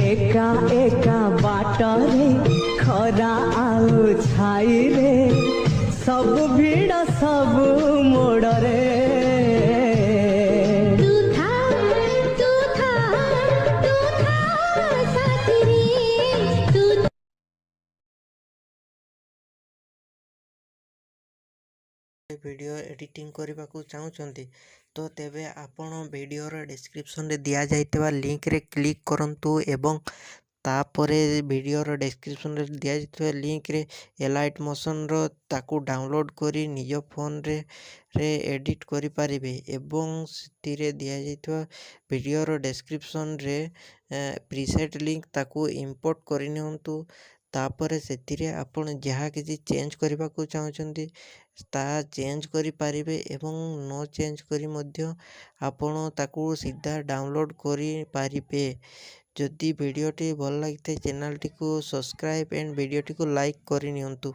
एका एका बाटरे खरा आउ छाई रे सब भीड़ सब मोड़रे वीडियो एडिटिंग करने को चाहूँगी तो तेबे आपण वीडियोर डिस्क्रिप्शन रे दिया जाइतबा लिंक रे क्लिक करंतु एवं तापरे वीडियोर डिस्क्रिप्शन रे दिया जाइतबा लिंक रे एलाइट मोशन रो ताकू डाउनलोड करी निज फोन रे एडिट करि पारिबे एवं सितिरे दिया जाइतबा वीडियोर डिस्क्रिप्शन रे प्रीसेट लिंक ताकू इंपोर्ट करि नियंतु तापर से आपण जहाँ किसी चेंज करने को चाहते ताहा चेंज करि पारिबे एवं नो चेंज करी मध्य आपण ताकू सीधा डाउनलोड करि पारिबे। जदि वीडियोटी भल लगी चैनल टी को सब्सक्राइब एंड वीडियोटी को लाइक करि नियंतु।